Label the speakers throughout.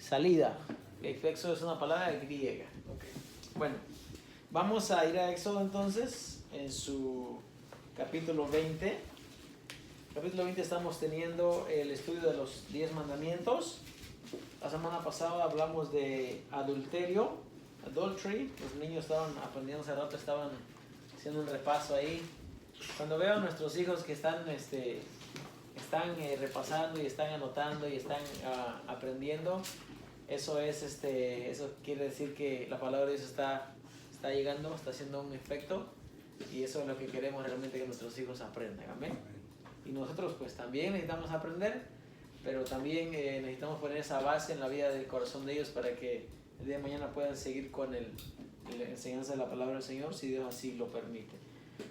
Speaker 1: salida. Éxodo es una palabra griega. Okay. Bueno, vamos a ir a Éxodo entonces, en su capítulo 20. Capítulo 20 estamos teniendo el estudio de los 10 mandamientos. La semana pasada hablamos de adultery. Los niños estaban aprendiendo hace rato, estaban haciendo un repaso ahí. Cuando veo a nuestros hijos que están repasando y están anotando y están aprendiendo, eso quiere decir que la palabra de Dios está llegando, está haciendo un efecto, y eso es lo que queremos realmente, que nuestros hijos aprendan. Amén. Y nosotros pues también necesitamos aprender, pero también necesitamos poner esa base en la vida del corazón de ellos para que el día de mañana puedan seguir con la enseñanza de la palabra del Señor, si Dios así lo permite.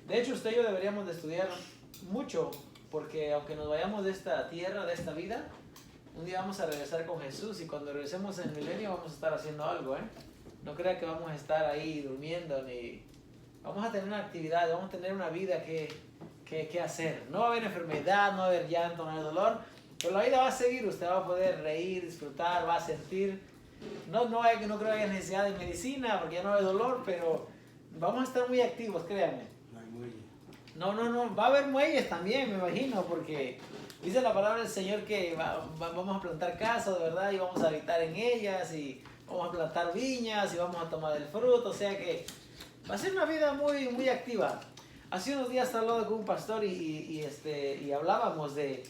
Speaker 1: De hecho, usted y yo deberíamos de estudiar mucho, porque aunque nos vayamos de esta tierra, de esta vida, un día vamos a regresar con Jesús, y cuando regresemos en el milenio vamos a estar haciendo algo, ¿eh? No crea que vamos a estar ahí durmiendo, ni vamos a tener una actividad, vamos a tener una vida que hacer. No va a haber enfermedad, no va a haber llanto, no va a haber dolor, pero la vida va a seguir. Usted va a poder reír, disfrutar, va a sentir. No creo que haya necesidad de medicina porque ya no hay dolor, pero vamos a estar muy activos, créanme.
Speaker 2: No hay muelle.
Speaker 1: No, va a haber muelles también, me imagino, porque dice la palabra del Señor que vamos a plantar casas, ¿verdad? Y vamos a habitar en ellas, y vamos a plantar viñas, y vamos a tomar el fruto, o sea que va a ser una vida muy, muy activa. Hace unos días estaba hablando con un pastor y hablábamos de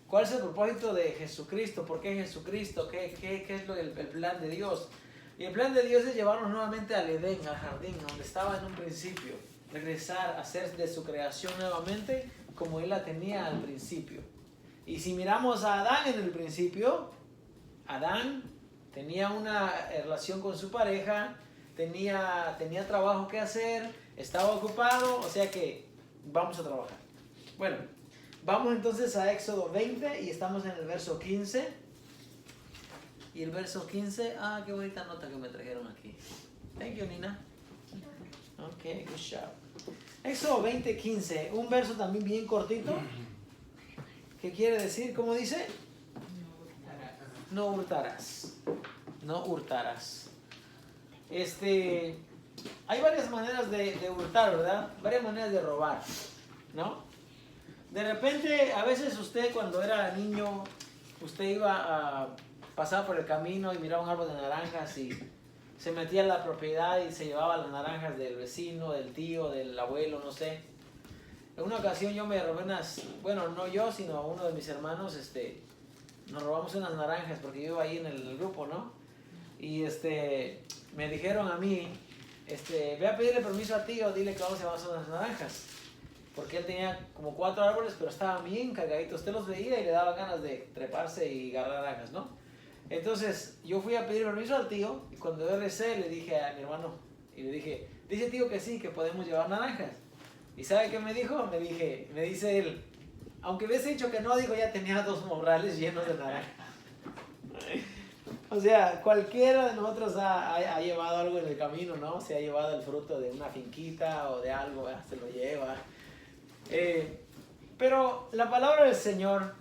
Speaker 1: cuál es el propósito de Jesucristo, por qué Jesucristo, qué es el plan de Dios. Y el plan de Dios es llevarnos nuevamente al Edén, al jardín, donde estaba en un principio. Regresar a ser de su creación nuevamente como Él la tenía al principio. Y si miramos a Adán en el principio, Adán tenía una relación con su pareja, tenía trabajo que hacer, estaba ocupado, o sea que vamos a trabajar. Bueno, vamos entonces a Éxodo 20 y estamos en el verso 15. Y el verso 15, qué bonita nota que me trajeron aquí. Thank you, Nina. Ok, good job. Éxodo 20, 15, un verso también bien cortito. ¿Qué quiere decir? ¿Cómo dice? No hurtarás. No hurtarás. Hay varias maneras de hurtar, ¿verdad? Varias maneras de robar, ¿no? De repente, a veces usted cuando era niño, usted iba a pasar por el camino y miraba un árbol de naranjas y se metía en la propiedad y se llevaba las naranjas del vecino, del tío, del abuelo, no sé. En una ocasión yo me robé bueno, no yo, sino uno de mis hermanos, nos robamos unas naranjas porque yo iba ahí en el grupo, ¿no? Y me dijeron a mí, ve a pedirle permiso a tío, dile que vamos a llevar unas naranjas. Porque él tenía como 4 árboles, pero estaban bien cargaditos. Usted los veía y le daba ganas de treparse y agarrar naranjas, ¿no? Entonces yo fui a pedir permiso al tío, y cuando yo regresé le dije a mi hermano, y le dije, dice tío que sí, que podemos llevar naranjas. ¿Y sabe qué me dijo? Me dice él, aunque hubiese dicho que no, digo, ya tenía 2 morrales llenos de naranjas. O sea, cualquiera de nosotros ha llevado algo en el camino, ¿no? Se ha llevado el fruto de una finquita o de algo, se lo lleva. Pero la palabra del Señor,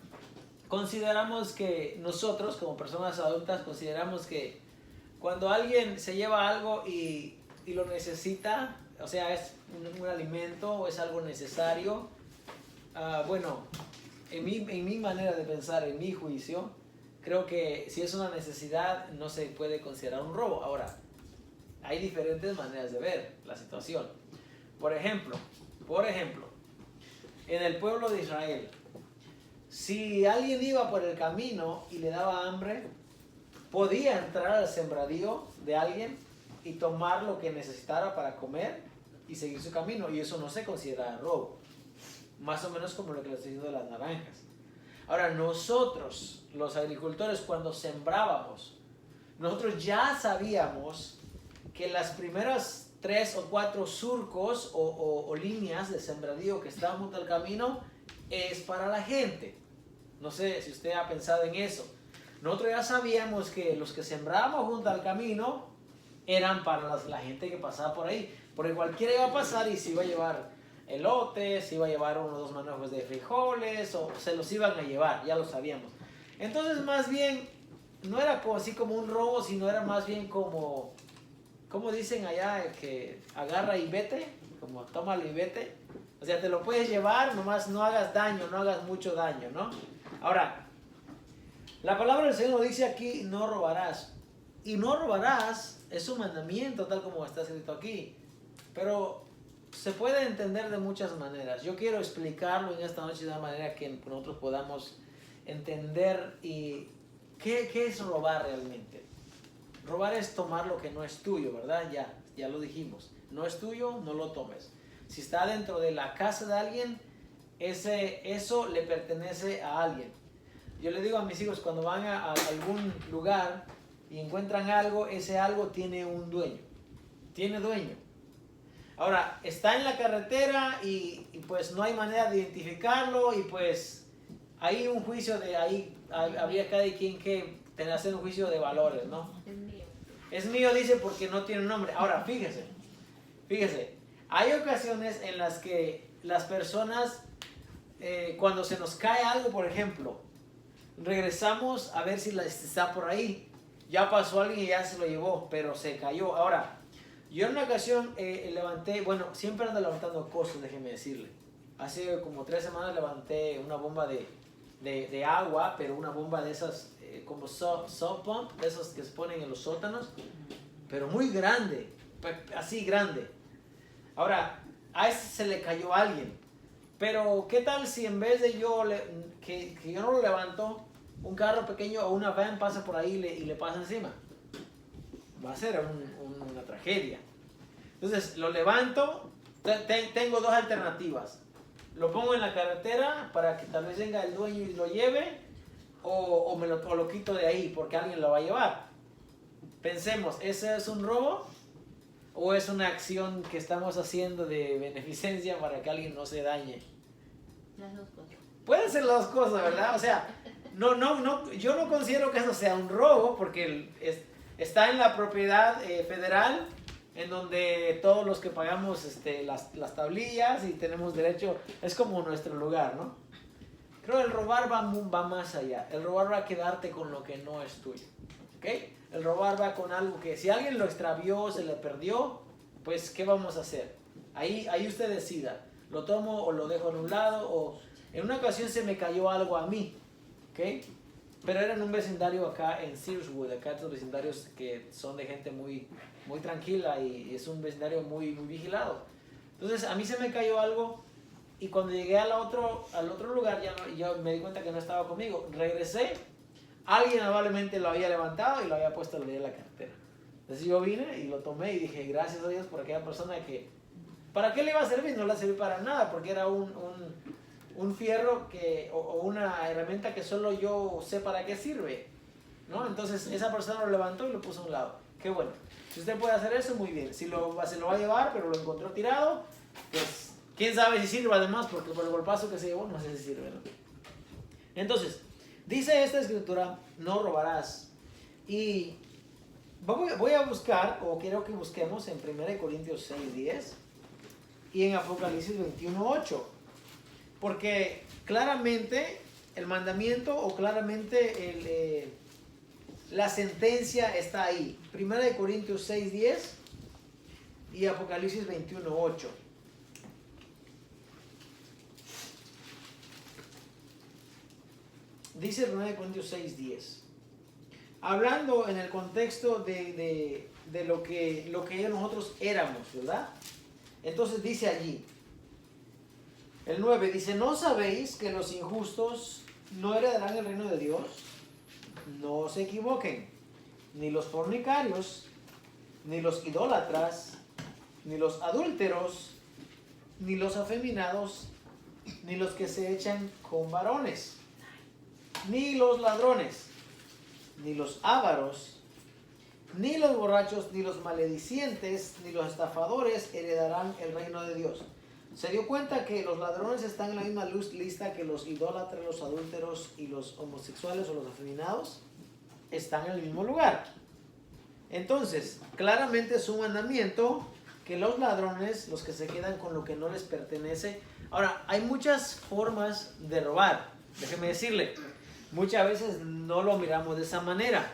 Speaker 1: consideramos que nosotros como personas adultas, consideramos que cuando alguien se lleva algo y lo necesita, o sea, es un alimento o es algo necesario, bueno, en mi manera de pensar, en mi juicio, creo que si es una necesidad no se puede considerar un robo. Ahora, hay diferentes maneras de ver la situación. Por ejemplo, en el pueblo de Israel, si alguien iba por el camino y le daba hambre, podía entrar al sembradío de alguien y tomar lo que necesitara para comer y seguir su camino, y eso no se considera robo. Más o menos como lo que le estoy diciendo de las naranjas. Ahora, nosotros, los agricultores, cuando sembrábamos, nosotros ya sabíamos que las primeras 3 o 4 surcos o líneas de sembradío que estaban junto al camino es para la gente. No sé si usted ha pensado en eso. Nosotros ya sabíamos que los que sembrábamos junto al camino eran para la gente que pasaba por ahí. Porque cualquiera iba a pasar y se iba a llevar elotes, se iba a llevar 1 o 2 manojos de frijoles, o se los iban a llevar, ya lo sabíamos. Entonces, más bien, no era como así como un robo, sino era más bien como, como dicen allá, que agarra y vete, como tómalo y vete. O sea, te lo puedes llevar, nomás no hagas daño, no hagas mucho daño, ¿no? Ahora, la palabra del Señor dice aquí, no robarás. Y no robarás es un mandamiento, tal como está escrito aquí. Pero se puede entender de muchas maneras. Yo quiero explicarlo en esta noche de una manera que nosotros podamos entender y qué es robar realmente. Robar es tomar lo que no es tuyo, ¿verdad? Ya lo dijimos. No es tuyo, no lo tomes. Si está dentro de la casa de alguien, eso le pertenece a alguien. Yo le digo a mis hijos, cuando van a algún lugar y encuentran algo, ese algo tiene un dueño. Tiene dueño. Ahora, está en la carretera y pues no hay manera de identificarlo y pues hay un juicio de ahí, habría cada quien que hacer un juicio de valores, ¿no? Es mío, dice, porque no tiene nombre. Ahora, fíjese, hay ocasiones en las que las personas, cuando se nos cae algo, por ejemplo, regresamos a ver si está por ahí. Ya pasó alguien y ya se lo llevó, pero se cayó. Ahora, yo en una ocasión levanté, bueno, siempre ando levantando cosas, déjeme decirle. Hace como 3 semanas levanté una bomba de agua, pero una bomba de esas como soft pump, de esos que se ponen en los sótanos, pero muy grande, así grande. Ahora, a ese se le cayó a alguien, pero ¿qué tal si en vez de que yo no lo levanto, un carro pequeño o una van pasa por ahí y le pasa encima? Va a ser una tragedia. Entonces lo levanto, tengo 2 alternativas. Lo pongo en la carretera para que tal vez venga el dueño y lo lleve, o lo quito de ahí porque alguien lo va a llevar. Pensemos, ¿ese es un robo o es una acción que estamos haciendo de beneficencia para que alguien no se dañe?
Speaker 2: Las dos cosas.
Speaker 1: Pueden ser las dos cosas, ¿verdad? O sea, yo no considero que eso sea un robo porque está en la propiedad federal, en donde todos los que pagamos las tablillas y tenemos derecho, es como nuestro lugar, ¿no? Creo que el robar va más allá. El robar va a quedarte con lo que no es tuyo, ¿ok? El robar va con algo que si alguien lo extravió, se le perdió, pues ¿qué vamos a hacer? Ahí usted decida. Lo tomo o lo dejo en un lado, o en una ocasión se me cayó algo a mí, ¿ok? Pero era en un vecindario acá en Searswood, acá estos vecindarios que son de gente muy, muy tranquila y es un vecindario muy, muy vigilado. Entonces a mí se me cayó algo y cuando llegué al otro lugar ya me di cuenta que no estaba conmigo. Regresé, alguien amablemente lo había levantado y lo había puesto en la carretera. Entonces yo vine y lo tomé y dije gracias a Dios por aquella persona que... ¿Para qué le iba a servir? No le sirvió para nada porque era un fierro o una herramienta que solo yo sé para qué sirve, ¿no? Entonces esa persona lo levantó y lo puso a un lado. Qué bueno. Si usted puede hacer eso, muy bien. Si se lo va a llevar, pero lo encontró tirado, pues quién sabe si sirve además, porque por el golpazo que se llevó no sé si sirve, ¿no? Entonces, dice esta escritura, no robarás. Y voy a buscar, o quiero que busquemos en 1 Corintios 6:10 y en Apocalipsis 21:8. Porque claramente el mandamiento o claramente la sentencia está ahí. 1 Corintios 6:10 y Apocalipsis 21:8. Dice 1 Corintios 6:10. Hablando en el contexto de lo que nosotros éramos, ¿verdad? Entonces dice allí, el 9 dice, ¿no sabéis que los injustos no heredarán el reino de Dios? No se equivoquen, ni los fornicarios, ni los idólatras, ni los adúlteros, ni los afeminados, ni los que se echan con varones, ni los ladrones, ni los ávaros, ni los borrachos, ni los maledicientes, ni los estafadores heredarán el reino de Dios. ¿Se dio cuenta que los ladrones están en la misma lista que los idólatras, los adúlteros y los homosexuales o los afeminados? Están en el mismo lugar. Entonces, claramente es un mandamiento que los ladrones, los que se quedan con lo que no les pertenece. Ahora, hay muchas formas de robar. Déjeme decirle, muchas veces no lo miramos de esa manera.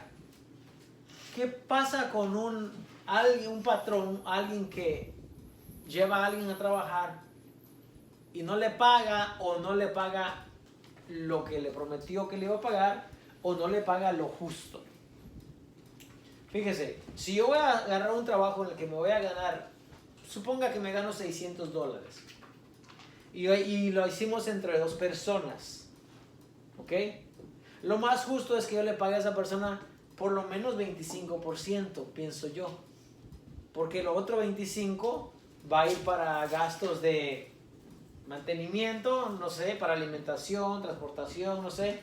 Speaker 1: ¿Qué pasa con un patrón, alguien que lleva a alguien a trabajar y no le paga o no le paga lo que le prometió que le iba a pagar o no le paga lo justo? Fíjese, si yo voy a agarrar un trabajo en el que me voy a ganar, suponga que me gano $600 y lo hicimos entre dos personas, ¿ok? Lo más justo es que yo le pague a esa persona por lo menos 25%, pienso yo, porque lo otro 25% va a ir para gastos de mantenimiento, no sé, para alimentación, transportación, no sé.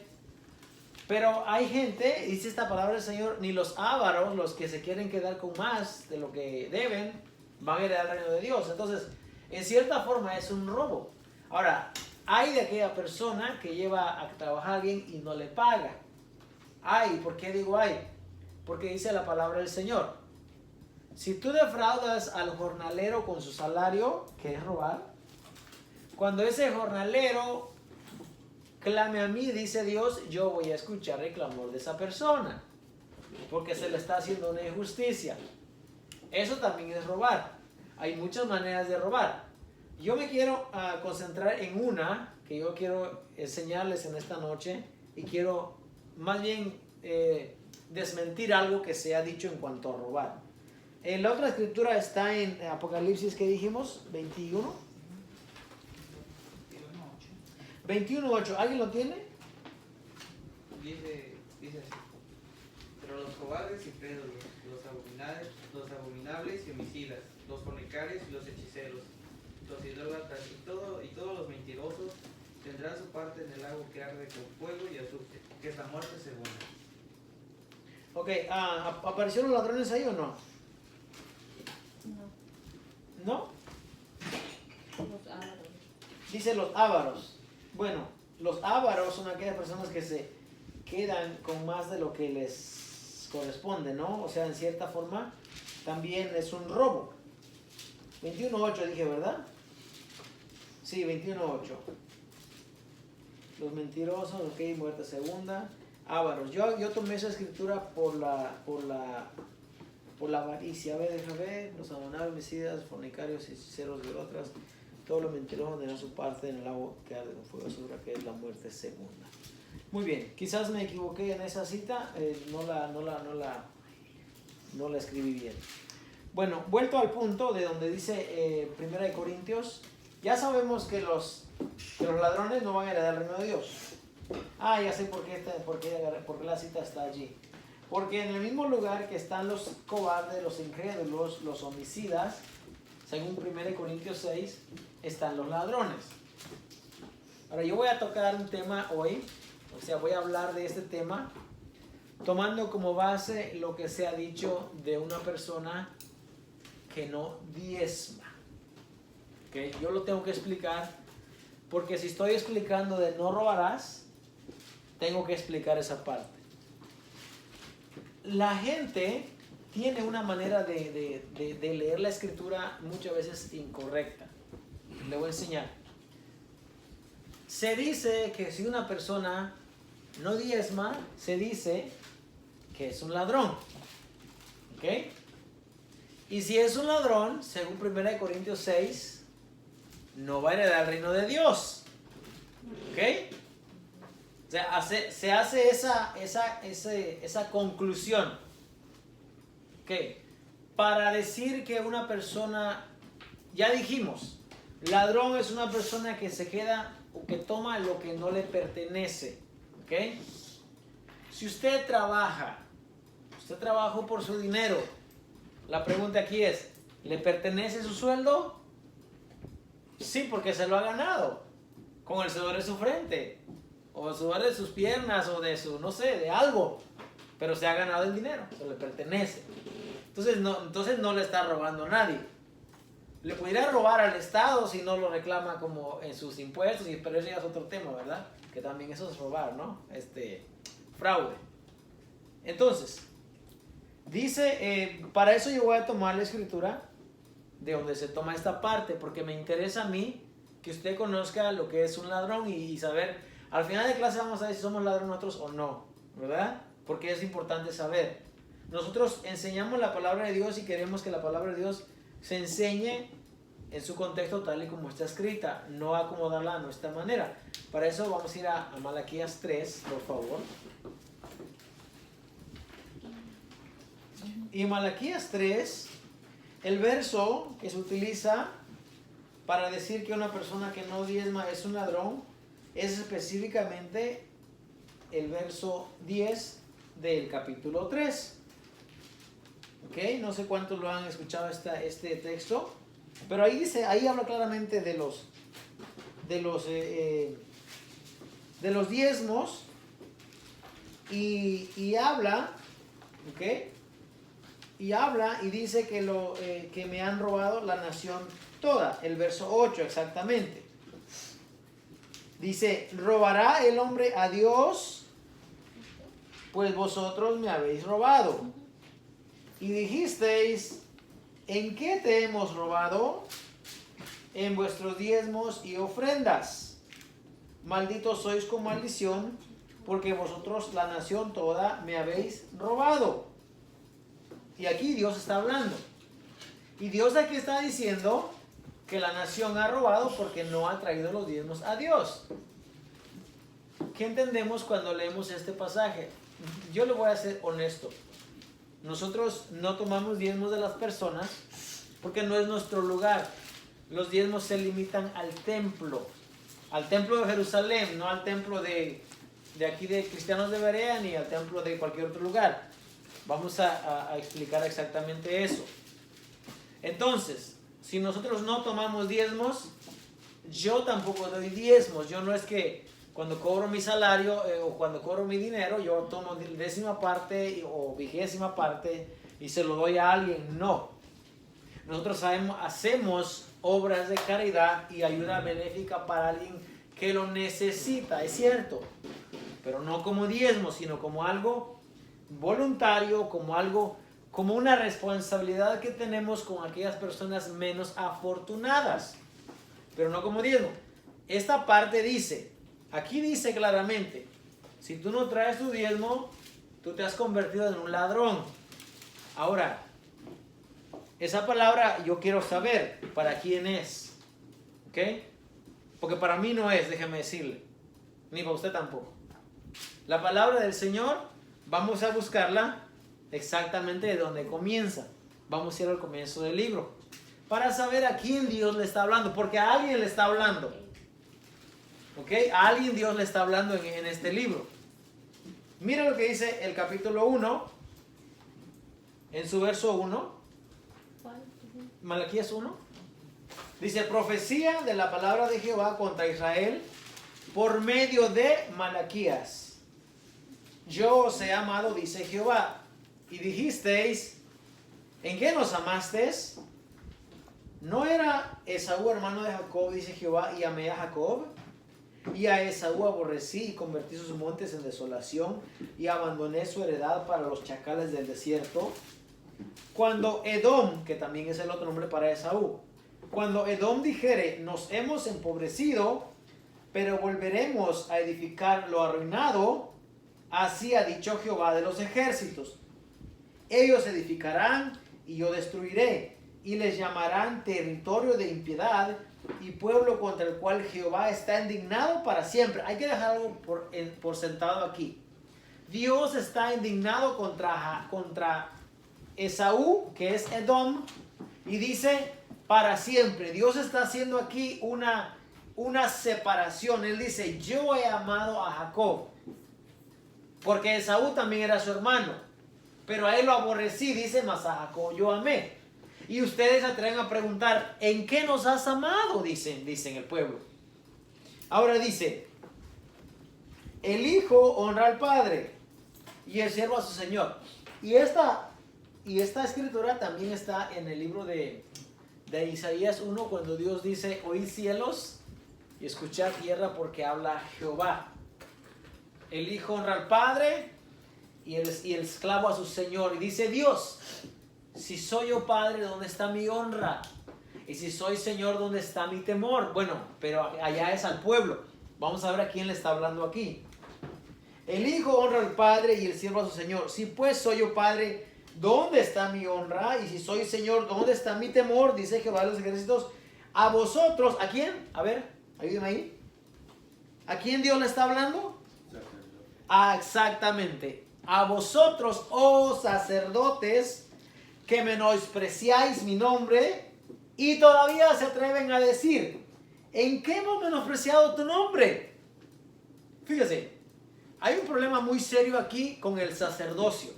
Speaker 1: Pero hay gente, dice esta palabra del Señor, ni los ávaros, los que se quieren quedar con más de lo que deben, van a heredar el reino de Dios. Entonces, en cierta forma es un robo. Ahora, hay de aquella persona que lleva a trabajar a alguien y no le paga. Hay, ¿por qué digo hay? Porque dice la palabra del Señor. Si tú defraudas al jornalero con su salario, que es robar, cuando ese jornalero clame a mí, dice Dios, yo voy a escuchar el clamor de esa persona, porque se le está haciendo una injusticia. Eso también es robar. Hay muchas maneras de robar. Yo me quiero concentrar en una que yo quiero enseñarles en esta noche y quiero más bien desmentir algo que se ha dicho en cuanto a robar. La otra escritura está en Apocalipsis, que dijimos, 21. 21:8. ¿Alguien lo tiene?
Speaker 3: Dice así: pero los cobardes y incrédulos, los abominables y homicidas, los fornicarios y los hechiceros, los idólatras y todos los mentirosos tendrán su parte en el lago que arde con fuego y azufre, que es la muerte segunda.
Speaker 1: Ok, ¿aparecieron los ladrones ahí o no?
Speaker 2: No.
Speaker 1: ¿No?
Speaker 2: Los ávaros.
Speaker 1: Dice los ávaros. Bueno, los ávaros son aquellas personas que se quedan con más de lo que les corresponde, ¿no? O sea, en cierta forma, también es un robo. 21:8 dije, ¿verdad? Sí, 21:8. Los mentirosos, ok, muerte segunda. Ávaros. Yo tomé esa escritura por la avaricia. A ver, déjame ver. Los abominables, homicidas, fornicarios, hechiceros, idólatras, todos los mentirosos tendrán su parte en el agua que arde con fuego azufre, que es la muerte segunda. Muy bien, quizás me equivoqué en esa cita, no la escribí bien. Bueno, vuelto al punto de donde dice 1 Corintios, ya sabemos que los ladrones no van a heredar el reino de Dios. Ya sé por qué la cita está allí. Porque en el mismo lugar que están los cobardes, los incrédulos, los homicidas, según 1 Corintios 6, están los ladrones. Ahora yo voy a tocar un tema hoy, o sea, voy a hablar de este tema tomando como base lo que se ha dicho de una persona que no diezma. ¿Okay? Yo lo tengo que explicar porque si estoy explicando de no robarás, tengo que explicar esa parte. La gente tiene una manera de leer la escritura muchas veces incorrecta. Le voy a enseñar. Se dice que si una persona no diezma, se dice que es un ladrón. ¿Ok? Y si es un ladrón, según 1 Corintios 6, no va a heredar el reino de Dios. ¿Ok? O sea, se hace esa conclusión. ¿Ok? Para decir que una persona, ya dijimos, ladrón es una persona que se queda o que toma lo que no le pertenece. ¿Ok? Si usted trabajó por su dinero, la pregunta aquí es, ¿le pertenece su sueldo? Sí, porque se lo ha ganado con el sudor de su frente o el sudor de sus piernas o de su, no sé, de algo, pero se ha ganado el dinero, se le pertenece. Entonces no le está robando a nadie. Le pudiera robar al Estado si no lo reclama como en sus impuestos, pero eso ya es otro tema, ¿verdad? Que también eso es robar, ¿no? Fraude. Entonces, dice, para eso yo voy a tomar la escritura de donde se toma esta parte, porque me interesa a mí que usted conozca lo que es un ladrón y saber Al final de clase vamos a ver si somos ladrones nosotros o no, ¿verdad? Porque es importante saber. Nosotros enseñamos la palabra de Dios y queremos que la palabra de Dios se enseñe en su contexto tal y como está escrita, no acomodarla a nuestra manera. Para eso vamos a ir a Malaquías 3, por favor. Y Malaquías 3, el verso que se utiliza para decir que una persona que no diezma es un ladrón, es específicamente el verso 10 del capítulo 3. ¿Ok? No sé cuántos lo han escuchado este texto, pero ahí dice, ahí habla claramente de los diezmos y habla, ¿ok? Y habla y dice que me han robado la nación toda. El verso 8 exactamente. Dice, ¿robará el hombre a Dios? Pues vosotros me habéis robado. Y dijisteis, ¿en qué te hemos robado? En vuestros diezmos y ofrendas. Malditos sois con maldición, porque vosotros la nación toda me habéis robado. Y aquí Dios está hablando. Y Dios aquí está diciendo que la nación ha robado porque no ha traído los diezmos a Dios. ¿Qué entendemos cuando leemos este pasaje? Yo le voy a ser honesto. Nosotros no tomamos diezmos de las personas porque no es nuestro lugar. Los diezmos se limitan al templo de Jerusalén, no al templo de aquí de Cristianos de Berea ni al templo de cualquier otro lugar. Vamos a explicar exactamente eso. Entonces, si nosotros no tomamos diezmos, yo tampoco doy diezmos. Yo no es que cuando cobro mi salario o cuando cobro mi dinero, yo tomo décima parte o vigésima parte y se lo doy a alguien. No. Nosotros hacemos obras de caridad y ayuda benéfica para alguien que lo necesita, es cierto. Pero no como diezmo, sino como algo voluntario, como una responsabilidad que tenemos con aquellas personas menos afortunadas, pero no como diezmo. Esta parte dice, aquí dice claramente, si tú no traes tu diezmo, tú te has convertido en un ladrón. Ahora, esa palabra yo quiero saber para quién es, ¿ok? Porque para mí no es, déjeme decirle, ni para usted tampoco. La palabra del Señor, vamos a buscarla exactamente de donde comienza. Vamos a ir al comienzo del libro para saber a quién Dios le está hablando, porque a alguien le está hablando. ¿Ok? A alguien Dios le está hablando en este libro. Mira lo que dice el capítulo 1, en su verso 1. Malaquías 1. Dice, profecía de la palabra de Jehová contra Israel por medio de Malaquías. Yo os he amado, dice Jehová, y dijisteis, ¿en qué nos amasteis? ¿No era Esaú hermano de Jacob, dice Jehová, y amé a Jacob? Y a Esaú aborrecí y convertí sus montes en desolación y abandoné su heredad para los chacales del desierto. Cuando Edom, que también es el otro nombre para Esaú, cuando Edom dijere, nos hemos empobrecido, pero volveremos a edificar lo arruinado, así ha dicho Jehová de los ejércitos. Ellos edificarán y yo destruiré, y les llamarán territorio de impiedad y pueblo contra el cual Jehová está indignado para siempre. Hay que dejar algo por sentado aquí. Dios está indignado contra Esaú, que es Edom, y dice para siempre. Dios está haciendo aquí una separación. Él dice, yo he amado a Jacob, porque Esaú también era su hermano, pero a él lo aborrecí, dice, mas a Jacob yo amé. Y ustedes se atreven a preguntar, ¿en qué nos has amado? Dicen el pueblo. Ahora dice, el hijo honra al padre y el siervo a su señor. Y esta escritura también está en el libro de Isaías 1, cuando Dios dice, oíd cielos y escuchad tierra, porque habla Jehová. El hijo honra al padre y el esclavo a su señor. Y dice Dios, si soy yo padre, ¿dónde está mi honra? Y si soy señor, ¿dónde está mi temor? Bueno, pero allá es al pueblo. Vamos a ver a quién le está hablando aquí. El hijo honra al padre y el siervo a su señor. Si pues soy yo padre, ¿dónde está mi honra? Y si soy señor, ¿dónde está mi temor? Dice Jehová de los ejércitos. A vosotros, ¿a quién? A ver, ayúdenme ahí. ¿A quién Dios le está hablando? Ah, exactamente. A vosotros, oh sacerdotes, que menospreciáis mi nombre y todavía se atreven a decir, ¿en qué hemos menospreciado tu nombre? Fíjese, hay un problema muy serio aquí con el sacerdocio.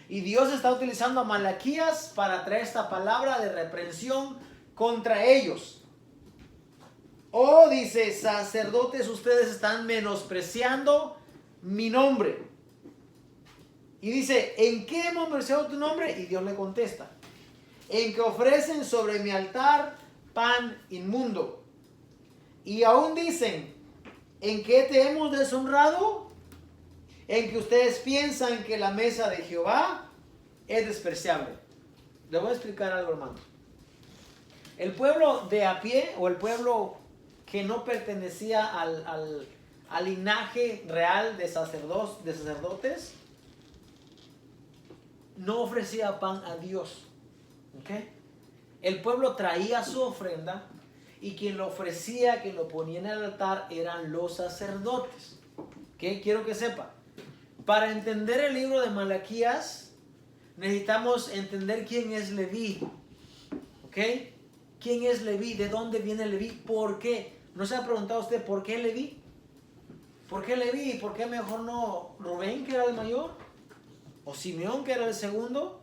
Speaker 1: Y Dios está utilizando a Malaquías para traer esta palabra de reprensión contra ellos. Oh, dice, sacerdotes, ustedes están menospreciando mi nombre. Y dice, ¿en qué hemos menospreciado tu nombre? Y Dios le contesta, en que ofrecen sobre mi altar pan inmundo. Y aún dicen, ¿en qué te hemos deshonrado? En que ustedes piensan que la mesa de Jehová es despreciable. Le voy a explicar algo, hermano. El pueblo de a pie, o el pueblo que no pertenecía al linaje real de sacerdotes, no ofrecía pan a Dios. ¿Okay? El pueblo traía su ofrenda y quien lo ofrecía, quien lo ponía en el altar, eran los sacerdotes. ¿Okay? Quiero que sepa. Para entender el libro de Malaquías, necesitamos entender quién es Leví. ¿Ok? ¿Quién es Leví? ¿De dónde viene Leví? ¿Por qué? ¿No se ha preguntado usted por qué Leví? ¿Por qué Leví? ¿Por qué mejor no Rubén, que era el mayor? ¿O Simeón, que era el segundo?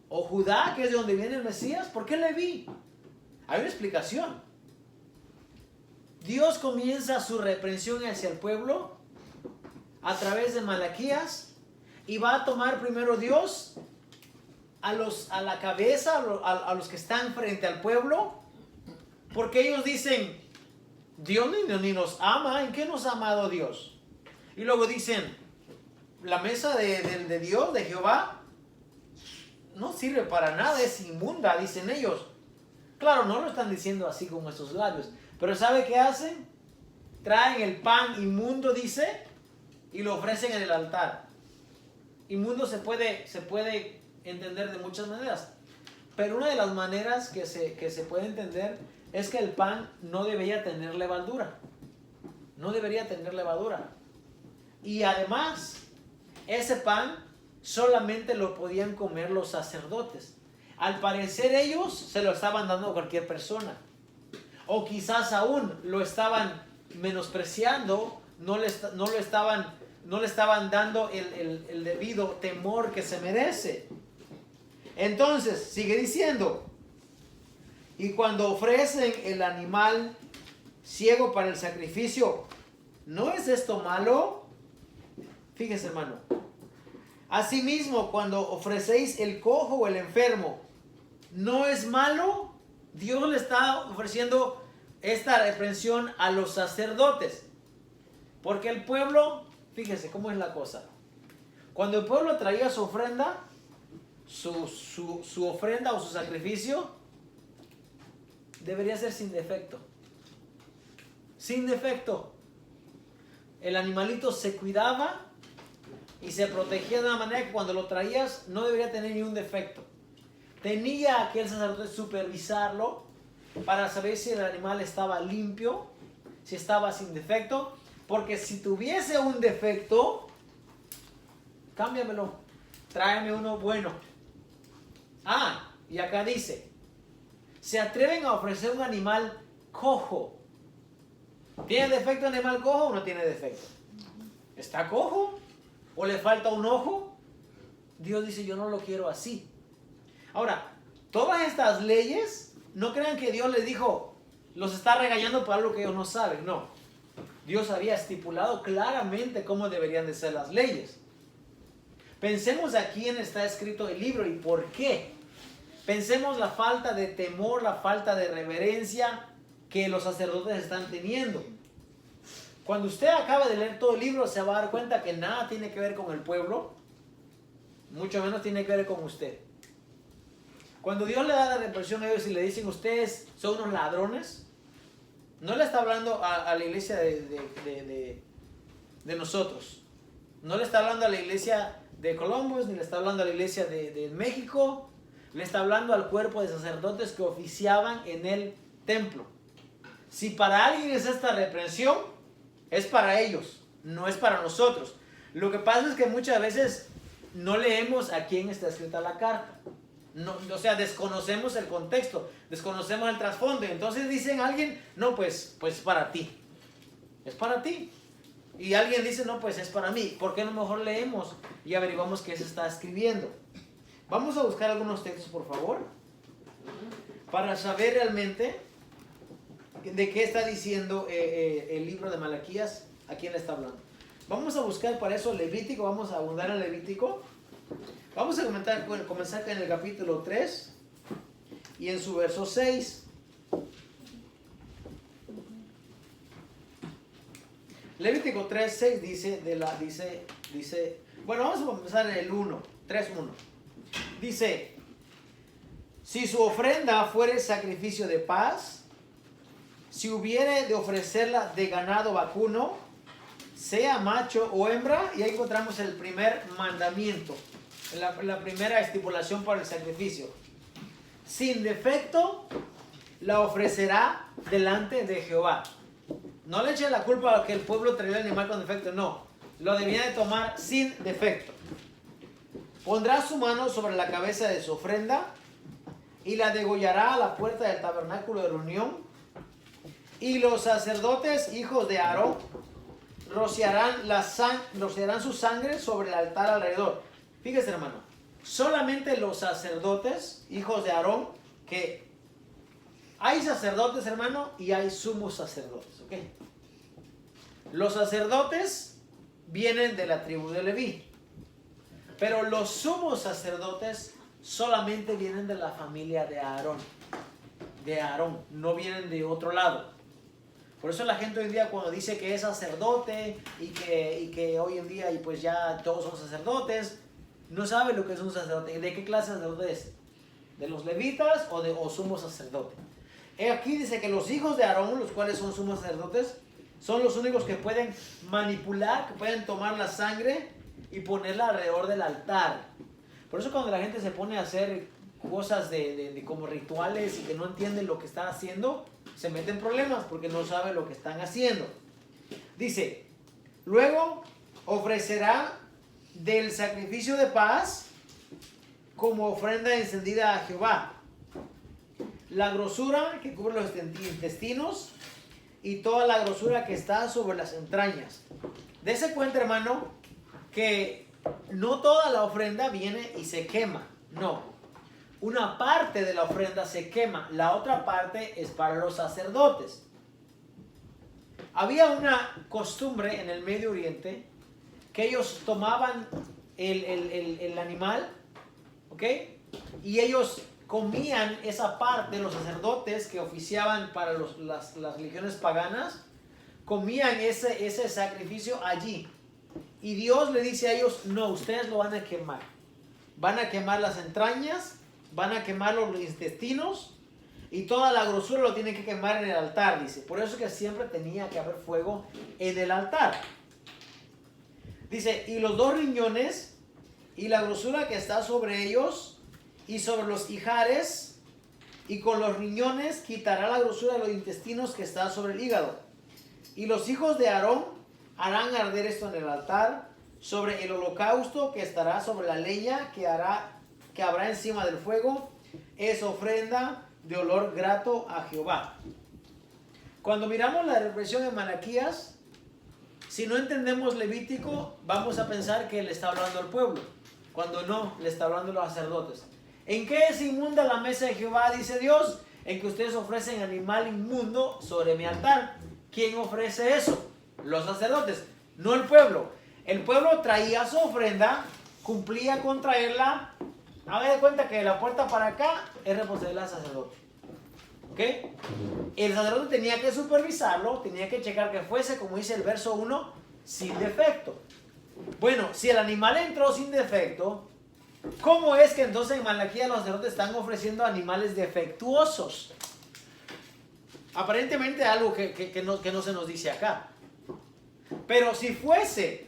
Speaker 1: ¿O Judá, que es de donde viene el Mesías? ¿Por qué Leví? Hay una explicación. Dios comienza su reprensión hacia el pueblo a través de Malaquías y va a tomar primero Dios a la cabeza, a los que están frente al pueblo, porque ellos dicen, Dios ni nos ama. ¿En qué nos ha amado Dios? Y luego dicen, la mesa de Dios, de Jehová, no sirve para nada, es inmunda, dicen ellos. Claro, no lo están diciendo así con esos labios, pero ¿sabe qué hacen? Traen el pan inmundo, dice, y lo ofrecen en el altar. Inmundo se puede entender de muchas maneras, pero una de las maneras que se puede entender es que el pan no debería tener levadura. No debería tener levadura. Y además, ese pan solamente lo podían comer los sacerdotes. Al parecer ellos se lo estaban dando a cualquier persona. O quizás aún lo estaban menospreciando, no le estaban dando el debido temor que se merece. Entonces, sigue diciendo, y cuando ofrecen el animal ciego para el sacrificio, ¿no es esto malo? Fíjese, hermano. Asimismo, cuando ofrecéis el cojo o el enfermo, ¿no es malo? Dios le está ofreciendo esta reprensión a los sacerdotes. Porque el pueblo, fíjese cómo es la cosa. Cuando el pueblo traía su ofrenda, su ofrenda o su sacrificio, debería ser sin defecto. Sin defecto. El animalito se cuidaba y se protegía de una manera que cuando lo traías no debería tener ni un defecto. Tenía aquel sacerdote supervisarlo para saber si el animal estaba limpio, si estaba sin defecto, porque si tuviese un defecto, cámbiamelo, tráeme uno bueno. Ah, y acá dice, se atreven a ofrecer un animal cojo. ¿Tiene defecto el animal cojo o no tiene defecto? ¿Está cojo? ¿O le falta un ojo? Dios dice, yo no lo quiero así. Ahora, todas estas leyes, no crean que Dios les dijo, los está regañando por algo que ellos no saben. No. Dios había estipulado claramente cómo deberían de ser las leyes. Pensemos a quién está escrito el libro y por qué. Pensemos la falta de temor, la falta de reverencia que los sacerdotes están teniendo. Cuando usted acaba de leer todo el libro, se va a dar cuenta que nada tiene que ver con el pueblo, mucho menos tiene que ver con usted. Cuando Dios le da la represión a ellos y le dicen, ustedes son unos ladrones, No le está hablando a la iglesia de nosotros. No le está hablando a la iglesia de Columbus, ni le está hablando a la iglesia de México. Le está hablando al cuerpo de sacerdotes que oficiaban en el templo. Si para alguien es esta reprensión, es para ellos, no es para nosotros. Lo que pasa es que muchas veces no leemos a quién está escrita la carta. No, o sea, desconocemos el contexto, desconocemos el trasfondo. Entonces dicen a alguien, no, pues para ti. Es para ti. Y alguien dice, no, pues es para mí. ¿Por qué no mejor leemos y averiguamos qué se está escribiendo? Vamos a buscar algunos textos, por favor, para saber realmente de qué está diciendo el libro de Malaquías, a quién le está hablando. Vamos a buscar para eso Levítico, vamos a abundar en Levítico. Vamos a comenzar en el capítulo 3 y en su verso 6. Levítico 3, 6 dice, bueno, vamos a comenzar en el 1, 3, 1. Dice, si su ofrenda fuere sacrificio de paz, si hubiere de ofrecerla de ganado vacuno, sea macho o hembra, y ahí encontramos el primer mandamiento, la primera estipulación para el sacrificio. Sin defecto, la ofrecerá delante de Jehová. No le echen la culpa a que el pueblo traía el animal con defecto, no. Lo debía de tomar sin defecto. Pondrá su mano sobre la cabeza de su ofrenda y la degollará a la puerta del tabernáculo de reunión. Y los sacerdotes, hijos de Aarón, rociarán su sangre sobre el altar alrededor. Fíjese, hermano, solamente los sacerdotes, hijos de Aarón, que hay sacerdotes, hermano, y hay sumos sacerdotes, ¿ok? Los sacerdotes vienen de la tribu de Leví, pero los sumos sacerdotes solamente vienen de la familia de Aarón. De Aarón, no vienen de otro lado. Por eso la gente hoy en día cuando dice que es sacerdote y que hoy en día y pues ya todos son sacerdotes, no sabe lo que es un sacerdote. ¿De qué clase de sacerdote es? ¿De los levitas o sumo sacerdote? Aquí dice que los hijos de Aarón, los cuales son sumos sacerdotes, son los únicos que pueden manipular, que pueden tomar la sangre y ponerla alrededor del altar. Por eso cuando la gente se pone a hacer cosas de como rituales y que no entienden lo que están haciendo, se meten en problemas porque no saben lo que están haciendo. Dice, luego ofrecerá del sacrificio de paz como ofrenda encendida a Jehová la grosura que cubre los intestinos y toda la grosura que está sobre las entrañas. Dese cuenta, hermano, que no toda la ofrenda viene y se quema, no. Una parte de la ofrenda se quema, la otra parte es para los sacerdotes. Había una costumbre en el Medio Oriente que ellos tomaban el animal, ¿ok? Y ellos comían esa parte, los sacerdotes que oficiaban para las religiones paganas, comían ese sacrificio allí. Y Dios le dice a ellos, no, ustedes lo van a quemar. Van a quemar las entrañas, van a quemar los intestinos y toda la grosura lo tienen que quemar en el altar, dice. Por eso que siempre tenía que haber fuego en el altar. Dice, y los dos riñones y la grosura que está sobre ellos y sobre los ijares, y con los riñones quitará la grosura de los intestinos que está sobre el hígado. Y los hijos de Aarón harán arder esto en el altar, sobre el holocausto que estará sobre la leña que habrá encima del fuego, es ofrenda de olor grato a Jehová. Cuando miramos la represión en Malaquías, si no entendemos Levítico, vamos a pensar que le está hablando al pueblo, cuando no, le está hablando a los sacerdotes. ¿En qué es inmunda la mesa de Jehová? Dice Dios, en que ustedes ofrecen animal inmundo sobre mi altar. ¿Quién ofrece eso? Los sacerdotes, no el pueblo. El pueblo traía su ofrenda, cumplía con traerla. Haga de cuenta que de la puerta para acá es responsabilidad del sacerdote. ¿Ok? El sacerdote tenía que supervisarlo, tenía que checar que fuese, como dice el verso 1, sin defecto. Bueno, si el animal entró sin defecto, ¿cómo es que entonces en Malaquías los sacerdotes están ofreciendo animales defectuosos? Aparentemente algo que no se nos dice acá. Pero si fuese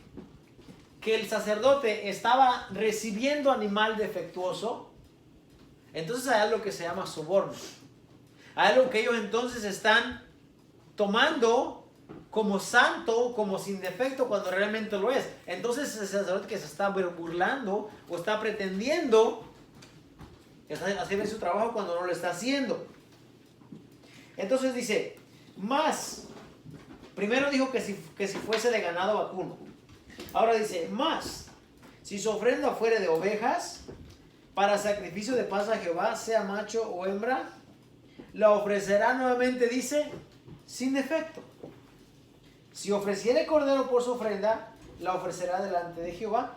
Speaker 1: que el sacerdote estaba recibiendo animal defectuoso, entonces hay algo que se llama soborno. Hay algo que ellos entonces están tomando como santo, como sin defecto, cuando realmente lo es. Entonces el sacerdote que se está burlando o está pretendiendo hacer su trabajo cuando no lo está haciendo. Entonces dice, más, primero dijo que si fuese de ganado vacuno. Ahora dice, más, si su ofrenda fuere de ovejas, para sacrificio de paz a Jehová, sea macho o hembra, la ofrecerá nuevamente, dice, sin defecto. Si ofreciere cordero por su ofrenda, la ofrecerá delante de Jehová.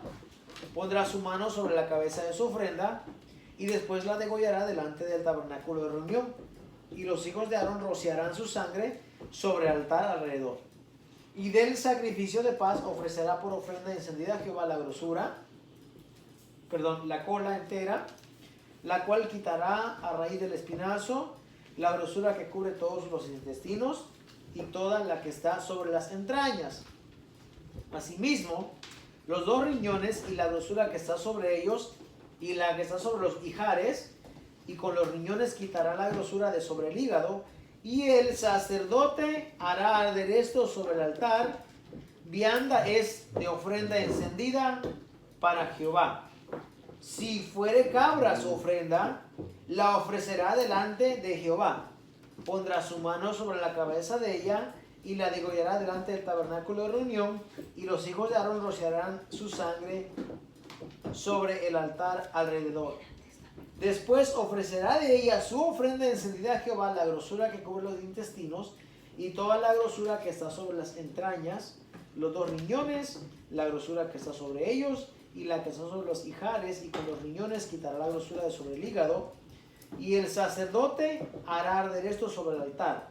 Speaker 1: Pondrá su mano sobre la cabeza de su ofrenda y después la degollará delante del tabernáculo de reunión. Y los hijos de Aarón rociarán su sangre sobre el altar alrededor. Y del sacrificio de paz ofrecerá por ofrenda encendida a Jehová la cola entera, la cual quitará a raíz del espinazo, la grosura que cubre todos los intestinos y toda la que está sobre las entrañas. Asimismo, los 2 riñones y la grosura que está sobre ellos y la que está sobre los ijares, y con los riñones quitará la grosura de sobre el hígado, y el sacerdote hará arder esto sobre el altar. Vianda es de ofrenda encendida para Jehová. Si fuere cabra su ofrenda, la ofrecerá delante de Jehová. Pondrá su mano sobre la cabeza de ella y la degollará delante del tabernáculo de reunión, y los hijos de Aarón rociarán su sangre sobre el altar alrededor. Después ofrecerá de ella su ofrenda encendida a Jehová, la grosura que cubre los intestinos y toda la grosura que está sobre las entrañas, los 2 riñones, la grosura que está sobre ellos y la que está sobre los ijares, y con los riñones quitará la grosura de sobre el hígado. Y el sacerdote hará arder esto sobre el altar.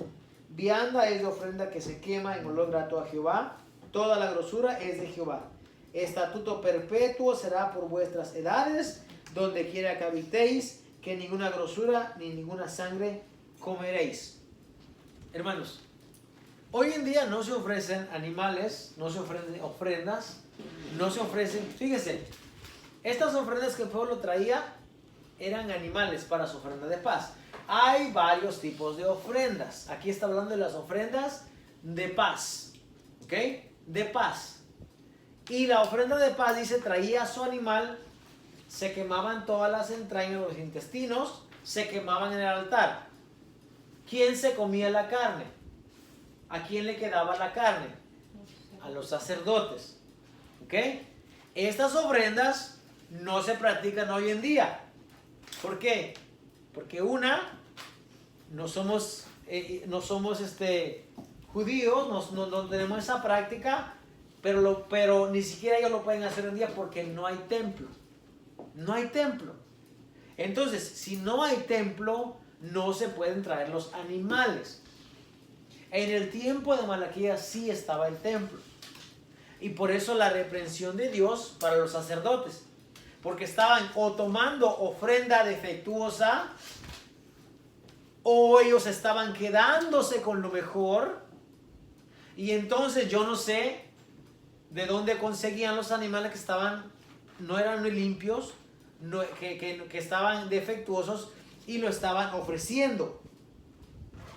Speaker 1: Vianda es de ofrenda que se quema en olor grato a Jehová. Toda la grosura es de Jehová. Estatuto perpetuo será por vuestras edades, donde quiera que habitéis, que ninguna grosura ni ninguna sangre comeréis. Hermanos, hoy en día no se ofrecen animales, no se ofrecen ofrendas, no se ofrecen, fíjese, estas ofrendas que el pueblo traía eran animales para su ofrenda de paz. Hay varios tipos de ofrendas. Aquí está hablando de las ofrendas de paz, ¿ok? De paz. Y la ofrenda de paz, dice, traía su animal, se quemaban todas las entrañas, los intestinos, se quemaban en el altar. ¿Quién se comía la carne? ¿A quién le quedaba la carne? A los sacerdotes. ¿Ok? Estas ofrendas no se practican hoy en día. ¿Por qué? Porque no somos judíos, no tenemos esa práctica, pero ni siquiera ellos lo pueden hacer hoy en día porque no hay templo. No hay templo. Entonces, si no hay templo, no se pueden traer los animales. En el tiempo de Malaquías sí estaba el templo. Y por eso la reprensión de Dios para los sacerdotes. Porque estaban o tomando ofrenda defectuosa, o ellos estaban quedándose con lo mejor. Y entonces yo no sé de dónde conseguían los animales que no eran limpios, que estaban defectuosos, y lo estaban ofreciendo.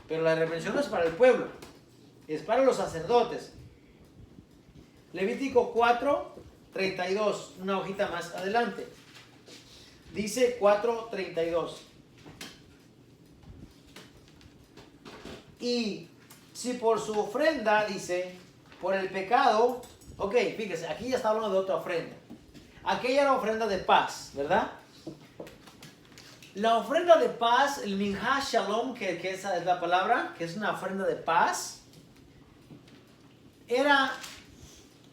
Speaker 1: Pero la reprensión no es para el pueblo, es para los sacerdotes. Levítico 4:32, una hojita más adelante. Dice 4:32. Y si por su ofrenda, dice, por el pecado, ok, fíjese, aquí ya está hablando de otra ofrenda. Aquella era ofrenda de paz, ¿verdad? La ofrenda de paz, el minhah shalom, que esa es la palabra, que es una ofrenda de paz, era,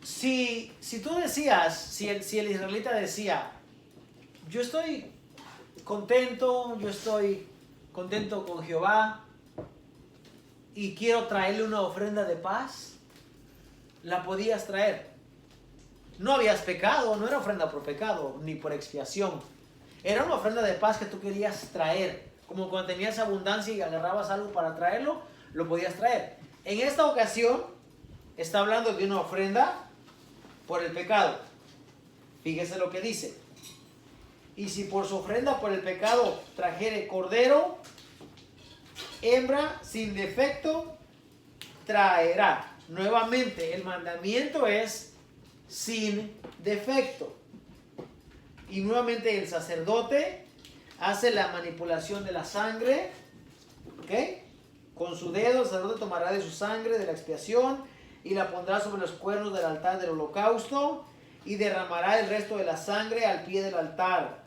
Speaker 1: si tú decías, si el israelita decía, yo estoy contento con Jehová y quiero traerle una ofrenda de paz, la podías traer. No habías pecado, no era ofrenda por pecado, ni por expiación. Era una ofrenda de paz que tú querías traer. Como cuando tenías abundancia y agarrabas algo para traerlo, lo podías traer. En esta ocasión está hablando de una ofrenda por el pecado. Fíjese lo que dice. Y si por su ofrenda por el pecado trajere cordero, hembra sin defecto, traerá. Nuevamente, el mandamiento es sin defecto. Y nuevamente el sacerdote hace la manipulación de la sangre. ¿Ok? Con su dedo el sacerdote tomará de su sangre de la expiación y la pondrá sobre los cuernos del altar del holocausto y derramará el resto de la sangre al pie del altar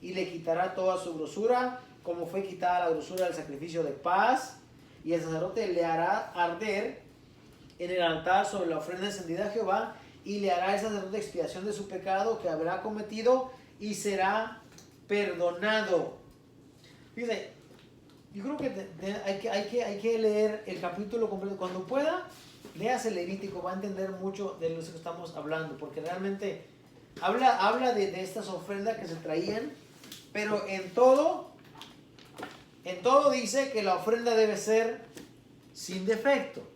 Speaker 1: y le quitará toda su grosura como fue quitada la grosura del sacrificio de paz, y el sacerdote le hará arder en el altar sobre la ofrenda encendida a Jehová y le hará el sacerdote expiación de su pecado que habrá cometido y será perdonado. Fíjate, yo creo que hay que leer el capítulo completo. Cuando pueda, léase el Levítico, va a entender mucho de lo que estamos hablando, porque realmente habla de estas ofrendas que se traían, pero en todo dice que la ofrenda debe ser sin defecto.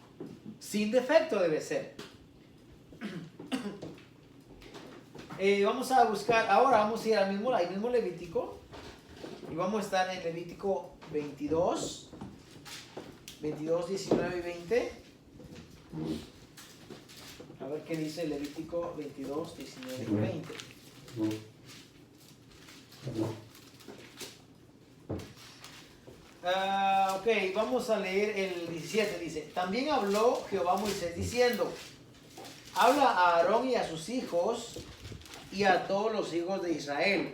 Speaker 1: Sin defecto debe ser. Vamos a buscar, ahora vamos a ir al mismo Levítico, y vamos a estar en Levítico 22, 19 y 20. A ver qué dice Levítico 22, 19 y 20. Ok, vamos a leer el 17. Dice: también habló Jehová a Moisés diciendo: habla a Aarón y a sus hijos y a todos los hijos de Israel,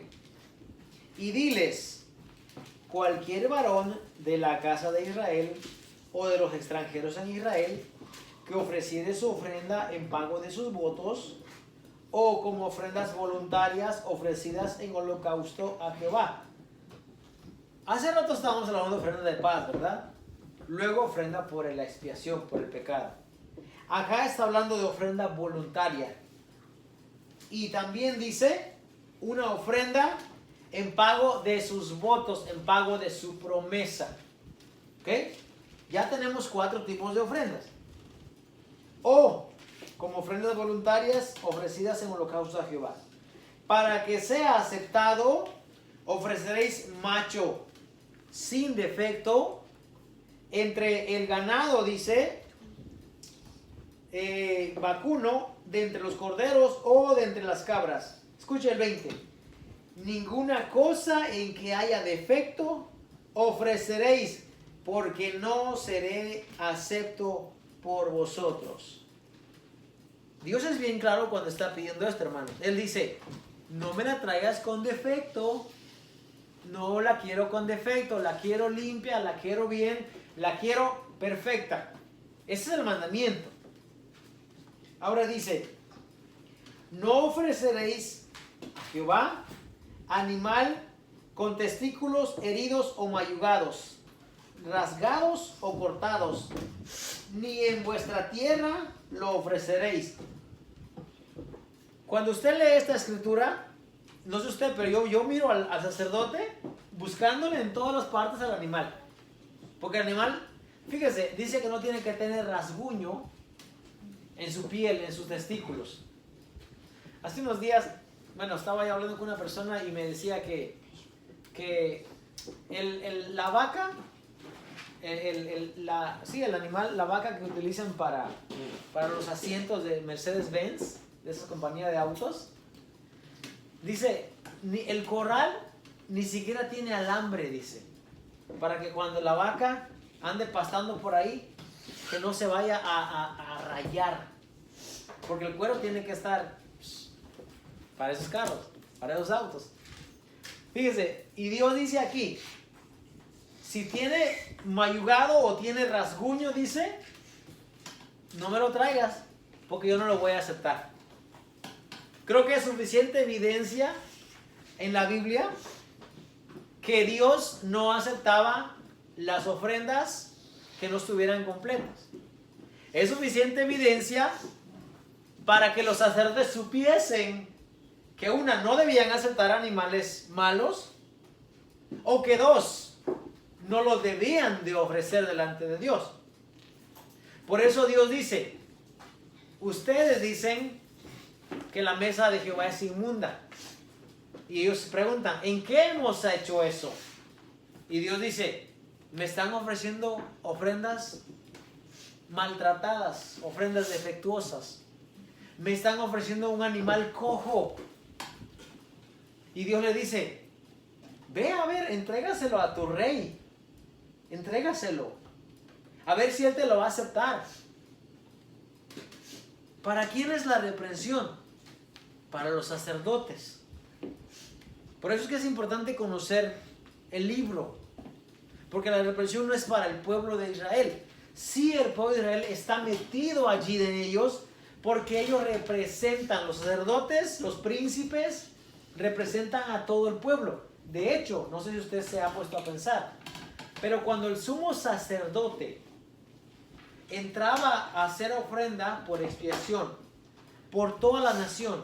Speaker 1: y diles: cualquier varón de la casa de Israel o de los extranjeros en Israel que ofreciere su ofrenda en pago de sus votos o como ofrendas voluntarias ofrecidas en holocausto a Jehová. Hace rato estábamos hablando de ofrenda de paz, ¿verdad? Luego ofrenda por la expiación, por el pecado. Acá está hablando de ofrenda voluntaria. Y también dice una ofrenda en pago de sus votos, en pago de su promesa. ¿Ok? Ya tenemos 4 tipos de ofrendas. O como ofrendas voluntarias ofrecidas en holocausto a Jehová. Para que sea aceptado, ofreceréis macho sin defecto entre el ganado, dice, vacuno, de entre los corderos o de entre las cabras. Escucha el 20. Ninguna cosa en que haya defecto ofreceréis, porque no seré acepto por vosotros. Dios es bien claro cuando está pidiendo esto, hermanos. Él dice: no me la traigas con defecto. No la quiero con defecto, la quiero limpia, la quiero bien, la quiero perfecta. Ese es el mandamiento. Ahora dice: no ofreceréis a Jehová animal con testículos heridos o mayugados, rasgados o cortados, ni en vuestra tierra lo ofreceréis. Cuando usted lee esta escritura, no sé usted, pero yo miro al sacerdote buscándole en todas las partes al animal. Porque el animal, fíjese, dice que no tiene que tener rasguño en su piel, en sus testículos. Hace unos días, bueno, estaba yo hablando con una persona y me decía que la vaca, el animal, la vaca que utilizan para los asientos de Mercedes-Benz, de esa compañía de autos, dice, el corral ni siquiera tiene alambre, dice, para que cuando la vaca ande pastando por ahí, que no se vaya a rayar, porque el cuero tiene que estar para esos carros, para esos autos. Fíjese, y Dios dice aquí, si tiene mayugado o tiene rasguño, dice, no me lo traigas, porque yo no lo voy a aceptar. Creo que es suficiente evidencia en la Biblia que Dios no aceptaba las ofrendas que no estuvieran completas. Es suficiente evidencia para que los sacerdotes supiesen que una, no debían aceptar animales malos, o que dos, no los debían de ofrecer delante de Dios. Por eso Dios dice, ustedes dicen que la mesa de Jehová es inmunda. Y ellos se preguntan, ¿en qué hemos hecho eso? Y Dios dice, me están ofreciendo ofrendas maltratadas, ofrendas defectuosas. Me están ofreciendo un animal cojo. Y Dios le dice, ve a ver, entrégaselo a tu rey. Entrégaselo. A ver si él te lo va a aceptar. ¿Para quién es la reprensión? Para los sacerdotes. Por eso es que es importante conocer el libro. Porque la reprensión no es para el pueblo de Israel. Sí, el pueblo de Israel está metido allí de ellos, porque ellos representan, los sacerdotes, los príncipes, representan a todo el pueblo. De hecho, no sé si usted se ha puesto a pensar, pero cuando el sumo sacerdote entraba a hacer ofrenda por expiación, por toda la nación,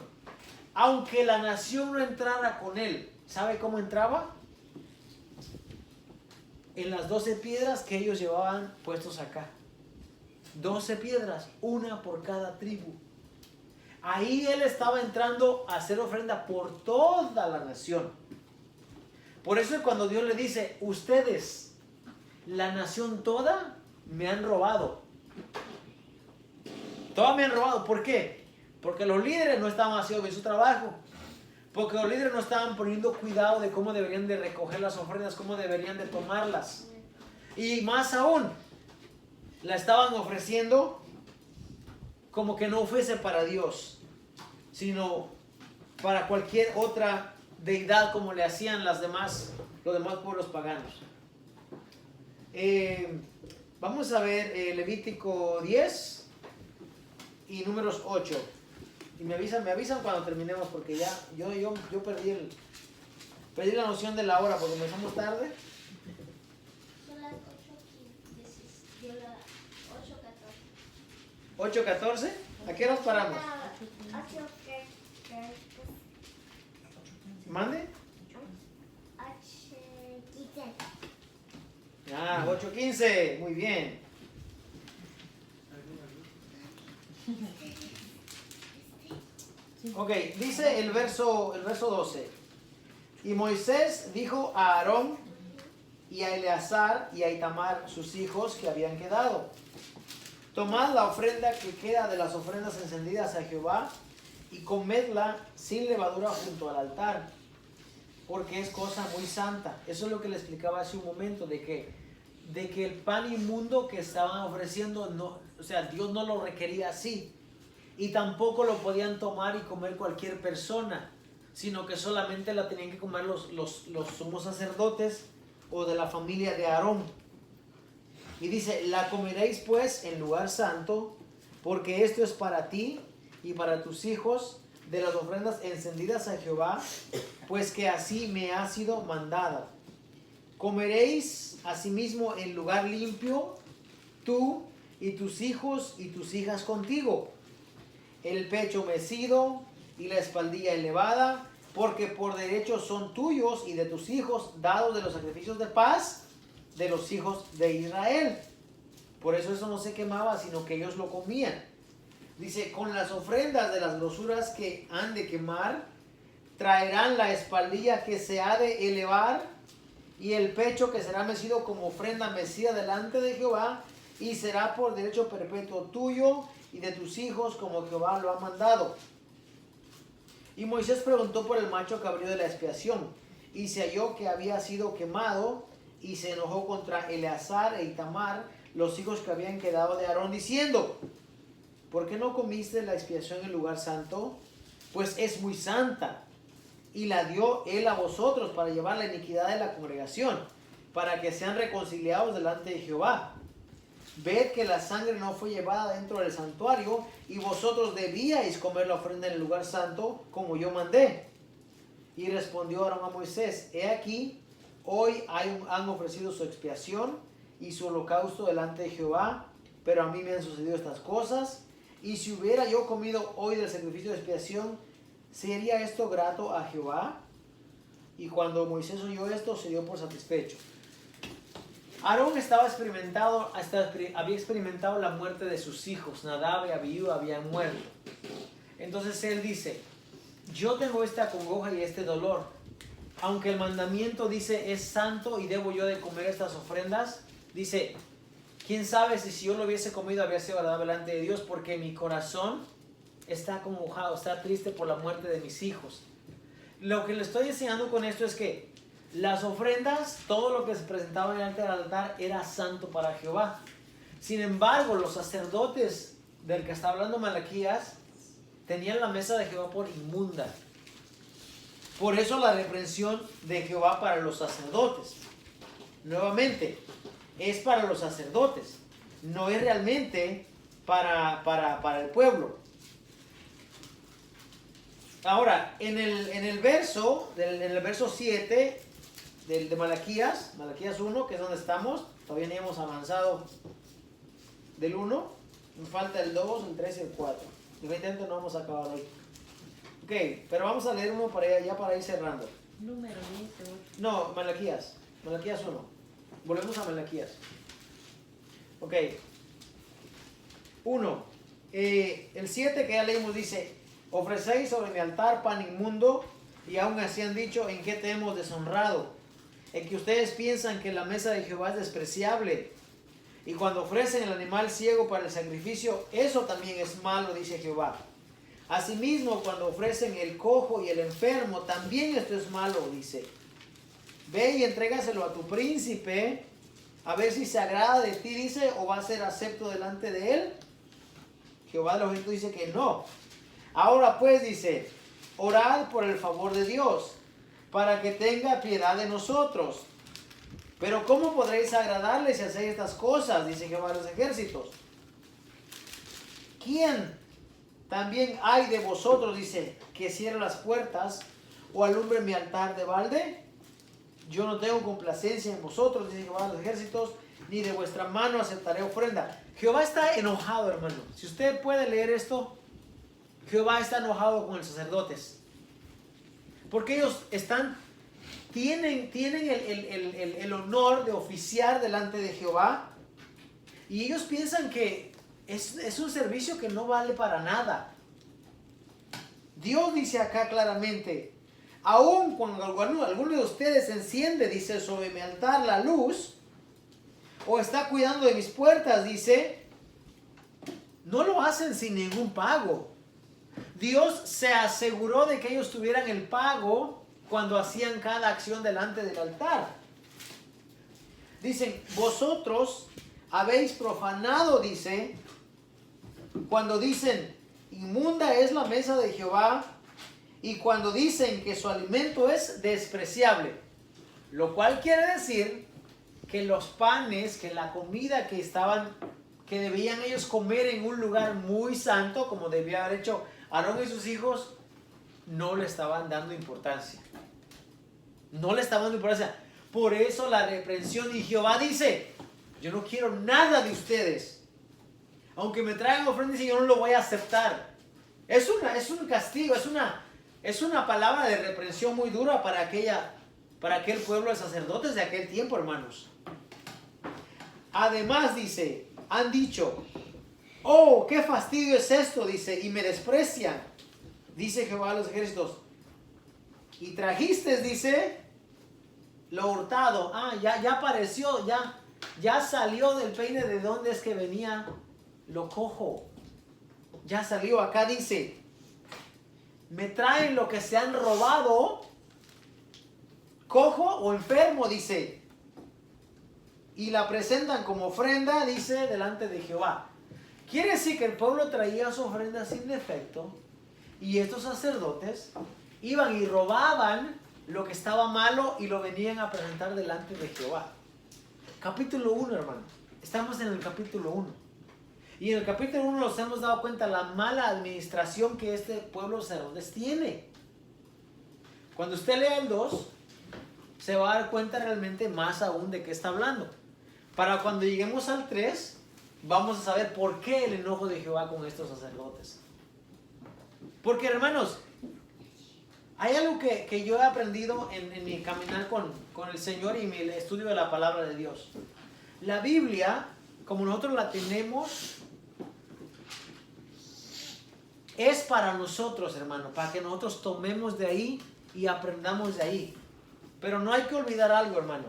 Speaker 1: aunque la nación no entrara con él, ¿sabe cómo entraba? En las 12 piedras que ellos llevaban puestos acá. 12 piedras, una por cada tribu. Ahí él estaba entrando a hacer ofrenda por toda la nación. Por eso es cuando Dios le dice, ustedes, la nación toda, me han robado. Todos me han robado. ¿Por qué? Porque los líderes no estaban haciendo bien su trabajo. Porque los líderes no estaban poniendo cuidado de cómo deberían de recoger las ofrendas, cómo deberían de tomarlas. Y más aún, la estaban ofreciendo como que no fuese para Dios, sino para cualquier otra deidad, como le hacían los demás pueblos paganos. Vamos a ver Levítico 10 y Números 8. Y me avisan cuando terminemos, porque ya yo perdí la noción de la hora porque empezamos tarde.
Speaker 2: Son las 8:14.
Speaker 1: 8:14. ¿A qué nos paramos? ¿Mande? 8:15. Muy bien. Ok, dice el verso 12. Y Moisés dijo a Aarón y a Eleazar y a Itamar, sus hijos que habían quedado: tomad la ofrenda que queda de las ofrendas encendidas a Jehová y comedla sin levadura junto al altar, porque es cosa muy santa. Eso es lo que le explicaba hace un momento, de que el pan inmundo que estaban ofreciendo, no, o sea, Dios no lo requería así. Y tampoco lo podían tomar y comer cualquier persona, sino que solamente la tenían que comer los sumos sacerdotes o de la familia de Aarón. Y dice, la comeréis pues en lugar santo, porque esto es para ti y para tus hijos de las ofrendas encendidas a Jehová, pues que así me ha sido mandada. Comeréis asimismo en lugar limpio, tú y tus hijos y tus hijas contigo, el pecho mecido y la espaldilla elevada, porque por derecho son tuyos y de tus hijos, dados de los sacrificios de paz de los hijos de Israel. Por eso no se quemaba, sino que ellos lo comían. Dice, con las ofrendas de las grosuras que han de quemar, traerán la espaldilla que se ha de elevar y el pecho que será mecido como ofrenda mecida delante de Jehová, y será por derecho perpetuo tuyo y de tus hijos, como Jehová lo ha mandado. Y Moisés preguntó por el macho cabrío de la expiación, y se halló que había sido quemado, y se enojó contra Eleazar e Itamar, los hijos que habían quedado de Aarón, diciendo: ¿por qué no comiste la expiación en lugar santo? Pues es muy santa, y la dio él a vosotros para llevar la iniquidad de la congregación, para que sean reconciliados delante de Jehová. Ved que la sangre no fue llevada dentro del santuario, y vosotros debíais comer la ofrenda en el lugar santo, como yo mandé. Y respondió Aarón a Moisés: he aquí, hoy han ofrecido su expiación y su holocausto delante de Jehová, pero a mí me han sucedido estas cosas. Y si hubiera yo comido hoy del sacrificio de expiación, ¿sería esto grato a Jehová? Y cuando Moisés oyó esto, se dio por satisfecho. Aarón había experimentado la muerte de sus hijos. Nadab y Abiú habían muerto. Entonces él dice, yo tengo esta congoja y este dolor. Aunque el mandamiento dice es santo y debo yo de comer estas ofrendas, dice, quién sabe si yo lo hubiese comido habría sido agradable delante de Dios, porque mi corazón está congojado, está triste por la muerte de mis hijos. Lo que le estoy enseñando con esto es que las ofrendas, todo lo que se presentaba delante del altar era santo para Jehová. Sin embargo, los sacerdotes del que está hablando Malaquías tenían la mesa de Jehová por inmunda. Por eso la reprensión de Jehová para los sacerdotes. Nuevamente, es para los sacerdotes, no es realmente para el pueblo. Ahora, en el verso 7 de Malaquías 1, que es donde estamos, todavía ni hemos avanzado del 1, nos falta el 2, el 3 y el 4. Definitivamente no vamos a acabar hoy. Ok, pero vamos a leer uno para ir cerrando.
Speaker 2: Número 18.
Speaker 1: No, Malaquías 1. Volvemos a Malaquías. Ok. 1. El 7 que ya leímos dice, ofrecéis sobre mi altar pan inmundo, y aún así han dicho, ¿en qué te hemos deshonrado? En que ustedes piensan que la mesa de Jehová es despreciable. Y cuando ofrecen el animal ciego para el sacrificio, eso también es malo, dice Jehová. Asimismo, cuando ofrecen el cojo y el enfermo, también esto es malo, dice. Ve y entrégaselo a tu príncipe, a ver si se agrada de ti, dice, o va a ser acepto delante de él. Jehová de los ejércitos dice que no. Ahora pues, dice, orad por el favor de Dios, para que tenga piedad de nosotros. Pero ¿cómo podréis agradarle si hacéis estas cosas? Dice Jehová de los ejércitos. ¿Quién también hay de vosotros, dice, que cierre las puertas o alumbre mi altar de balde? Yo no tengo complacencia en vosotros, dice Jehová de los ejércitos, ni de vuestra mano aceptaré ofrenda. Jehová está enojado, hermano. Si usted puede leer esto, Jehová está enojado con los sacerdotes. Porque ellos tienen el honor de oficiar delante de Jehová. Y ellos piensan que es un servicio que no vale para nada. Dios dice acá claramente, aun cuando alguno de ustedes enciende, dice, sobre mi altar la luz, o está cuidando de mis puertas, dice, no lo hacen sin ningún pago. Dios se aseguró de que ellos tuvieran el pago cuando hacían cada acción delante del altar. Dicen, vosotros habéis profanado, dice, cuando dicen, inmunda es la mesa de Jehová, y cuando dicen que su alimento es despreciable. Lo cual quiere decir que los panes, que la comida que debían ellos comer en un lugar muy santo, como debía haber hecho Aarón y sus hijos, no le estaban dando importancia. No le estaban dando importancia. Por eso la reprensión, y Jehová dice, yo no quiero nada de ustedes. Aunque me traigan ofrendas, yo no lo voy a aceptar. Es un castigo, es una palabra de reprensión muy dura para aquel pueblo de sacerdotes de aquel tiempo, hermanos. Además dice, han dicho, oh, qué fastidio es esto, dice, y me desprecian, dice Jehová de los ejércitos. Y trajiste, dice, lo hurtado. Ya apareció, ya salió del peine de donde es que venía lo cojo. Ya salió, acá dice, me traen lo que se han robado, cojo o enfermo, dice, y la presentan como ofrenda, dice, delante de Jehová. Quiere decir que el pueblo traía su ofrenda sin defecto, y estos sacerdotes iban y robaban lo que estaba malo y lo venían a presentar delante de Jehová. Capítulo 1, hermano. Estamos en el capítulo 1. Y en el capítulo 1 nos hemos dado cuenta la mala administración que este pueblo de sacerdotes tiene. Cuando usted lea el 2, se va a dar cuenta realmente más aún de qué está hablando. Para cuando lleguemos al 3, vamos a saber por qué el enojo de Jehová con estos sacerdotes. Porque, hermanos, hay algo que yo he aprendido en mi caminar con el Señor y mi estudio de la palabra de Dios. la Biblia, como nosotros la tenemos, es para nosotros, hermano, para que nosotros tomemos de ahí y aprendamos de ahí. Pero no hay que olvidar algo, hermano.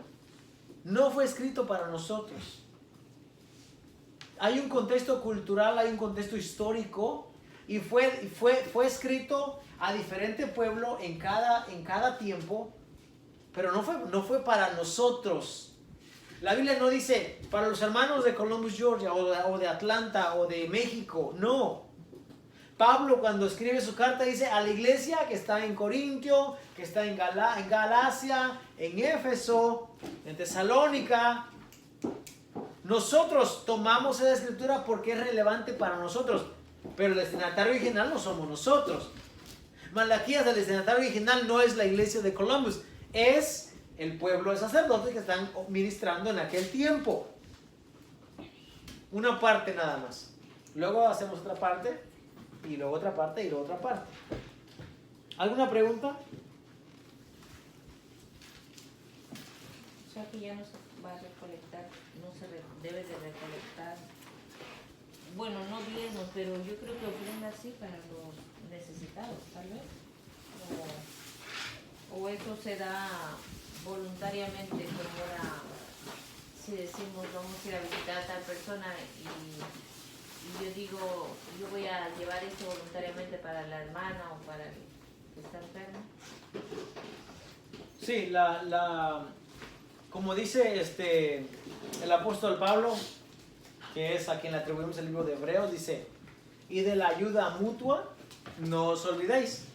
Speaker 1: No fue escrito para nosotros. Hay un contexto cultural, hay un contexto histórico y fue escrito a diferente pueblo en cada tiempo, pero no fue para nosotros. La Biblia no dice para los hermanos de Columbus, Georgia, o de Atlanta, o de México. No. Pablo, cuando escribe su carta, dice a la iglesia que está en Corintio, que está en Galacia, en Éfeso, en Tesalónica. Nosotros tomamos esa escritura porque es relevante para nosotros, pero el destinatario original no somos nosotros. Malaquías, el destinatario original no es la iglesia de Columbus, es el pueblo de sacerdotes que están ministrando en aquel tiempo. Una parte nada más. Luego hacemos otra parte, y luego otra parte, y luego otra parte. ¿Alguna pregunta?
Speaker 4: O sea que ya no se va a recolectar, no se debe de recolectar, bueno, no diezmos, pero yo creo que ofrenda así para los necesitados, tal vez. O eso se da voluntariamente, como ahora, si decimos vamos a ir a visitar a tal persona y yo digo, yo voy a llevar esto voluntariamente para la hermana o para el que está enfermo.
Speaker 1: Sí, como dice el apóstol Pablo, que es a quien le atribuimos el libro de Hebreos, dice, y de la ayuda mutua no os olvidéis,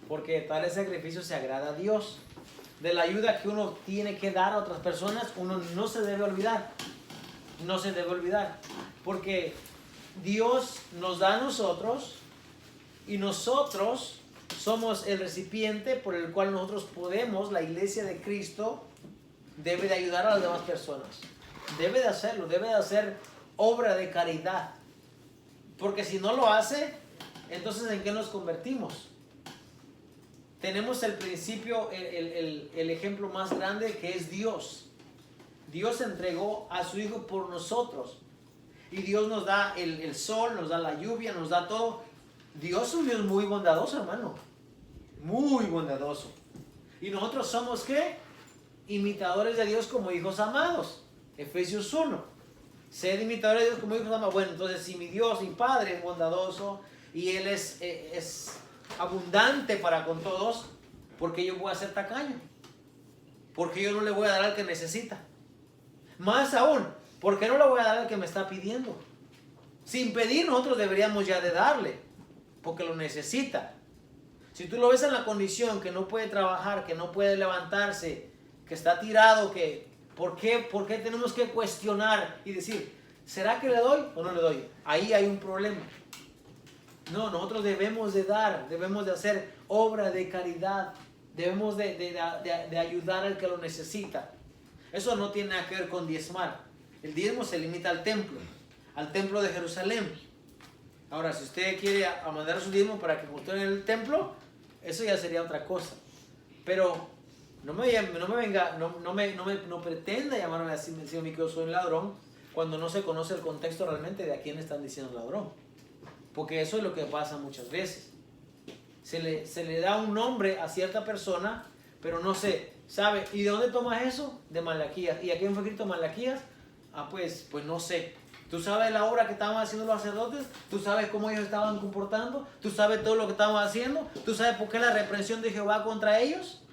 Speaker 1: porque tal sacrificio se agrada a Dios. De la ayuda que uno tiene que dar a otras personas, uno no se debe olvidar. No se debe olvidar. Porque Dios nos da a nosotros y nosotros somos el recipiente por el cual nosotros podemos, la iglesia de Cristo, debe de ayudar a las demás personas. Debe de hacerlo, debe de hacer obra de caridad. Porque si no lo hace, entonces ¿en qué nos convertimos? Tenemos el principio, el ejemplo más grande que es Dios. Dios entregó a su Hijo por nosotros. Y Dios nos da el sol, nos da la lluvia, nos da todo. Dios es un Dios muy bondadoso, hermano. Muy bondadoso. Y nosotros somos, ¿qué? Imitadores de Dios como hijos amados. Efesios 1. Sed imitadores de Dios como hijos amados. Bueno, entonces si mi Dios, mi Padre es bondadoso y Él es abundante para con todos, ¿por qué yo voy a ser tacaño? Porque yo no le voy a dar al que necesita. Más aún, ¿por qué no le voy a dar al que me está pidiendo? Sin pedir, nosotros deberíamos ya de darle, porque lo necesita. Si tú lo ves en la condición que no puede trabajar, que no puede levantarse, que está tirado, ¿por qué tenemos que cuestionar y decir, ¿será que le doy o no le doy? Ahí hay un problema. No, nosotros debemos de dar, debemos de hacer obra de caridad, debemos de ayudar al que lo necesita. Eso no tiene nada que ver con diezmar. El diezmo se limita al templo de Jerusalén. Ahora, si usted quiere mandar su diezmo para que construyan el templo, eso ya sería otra cosa. Pero no pretenda llamarme así, decirme que yo soy un ladrón, cuando no se conoce el contexto realmente de a quién están diciendo ladrón. Porque eso es lo que pasa muchas veces. Se le da un nombre a cierta persona, pero no se sabe. ¿Y de dónde tomas eso? De Malaquías. ¿Y a quién fue escrito Malaquías? Pues no sé. ¿Tú sabes la obra que estaban haciendo los sacerdotes? ¿Tú sabes cómo ellos estaban comportando? ¿Tú sabes todo lo que estaban haciendo? ¿Tú sabes por qué la reprensión de Jehová contra ellos?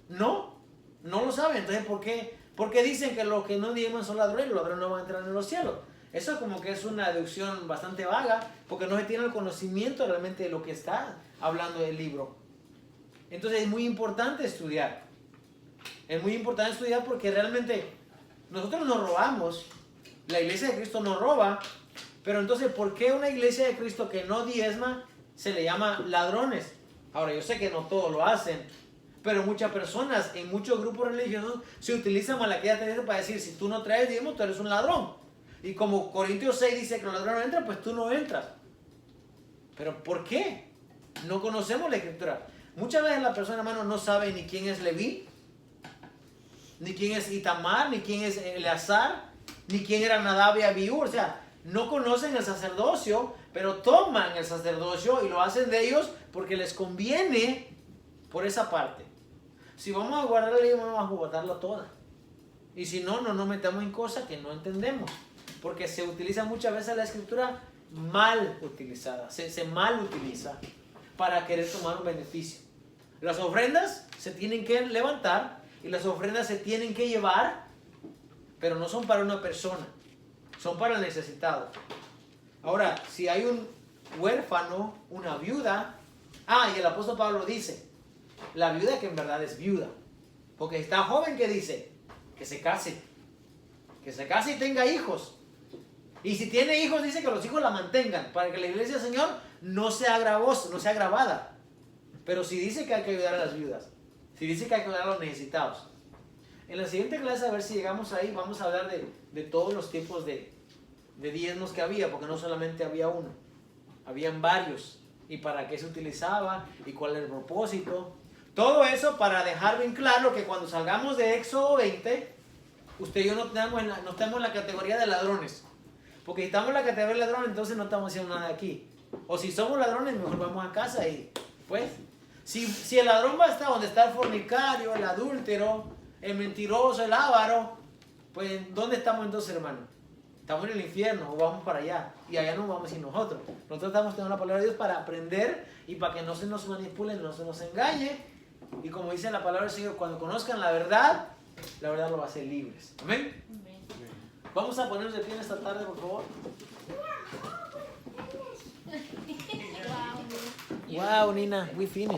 Speaker 1: No lo saben. Entonces, ¿por qué dicen que los que no diezman son ladrones? Los ladrones no van a entrar en los cielos. Eso como que es una deducción bastante vaga, porque no se tiene el conocimiento realmente de lo que está hablando el libro. Entonces es muy importante estudiar. Es muy importante estudiar porque realmente nosotros no robamos. La iglesia de Cristo no roba. Pero entonces, ¿por qué una iglesia de Cristo que no diezma se le llama ladrones? Ahora, yo sé que no todos lo hacen, pero muchas personas en muchos grupos religiosos se utilizan Malaquías 3 para decir, si tú no traes diezmo, tú eres un ladrón. Y como Corintios 6 dice que los ladrones no entran, pues tú no entras. ¿Pero por qué? No conocemos la Escritura. Muchas veces la persona, hermano, no sabe ni quién es Leví, ni quién es Itamar, ni quién es Eleazar, ni quién era Nadab y Abiú. O sea, no conocen el sacerdocio, pero toman el sacerdocio y lo hacen de ellos porque les conviene por esa parte. Si vamos a guardar la ley, vamos a guardarla toda. Y si no, no nos metamos en cosas que no entendemos. Porque se utiliza muchas veces la escritura mal utilizada. Se mal utiliza para querer tomar un beneficio. Las ofrendas se tienen que levantar y las ofrendas se tienen que llevar, pero no son para una persona, son para el necesitado. Ahora, si hay un huérfano, una viuda, y el apóstol Pablo dice, la viuda que en verdad es viuda, porque está joven, que dice, que se case y tenga hijos. Y si tiene hijos, dice que los hijos la mantengan, para que la iglesia del Señor no sea gravosa, no sea agravada. Pero si dice que hay que ayudar a las viudas, si dice que hay que ayudar a los necesitados. En la siguiente clase, a ver si llegamos ahí, vamos a hablar de todos los tipos de diezmos que había, porque no solamente había uno, habían varios, y para qué se utilizaba, y cuál era el propósito. Todo eso para dejar bien claro que cuando salgamos de Éxodo 20, usted y yo no estamos en la categoría de ladrones. Porque si estamos en la categoría de ladrones, entonces no estamos haciendo nada aquí. O si somos ladrones, mejor vamos a casa y pues... Si el ladrón va a estar donde está el fornicario, el adúltero, el mentiroso, el avaro, pues ¿dónde estamos entonces, hermano? Estamos en el infierno o vamos para allá. Y allá no vamos a ir nosotros. Nosotros estamos teniendo la palabra de Dios para aprender y para que no se nos manipule, no se nos engañe. Y como dice la palabra del Señor, cuando conozcan la verdad lo va a hacer libres. Amén.
Speaker 4: Amén.
Speaker 1: Vamos a ponernos de pie en esta tarde, por favor. Wow, Nina, we finished.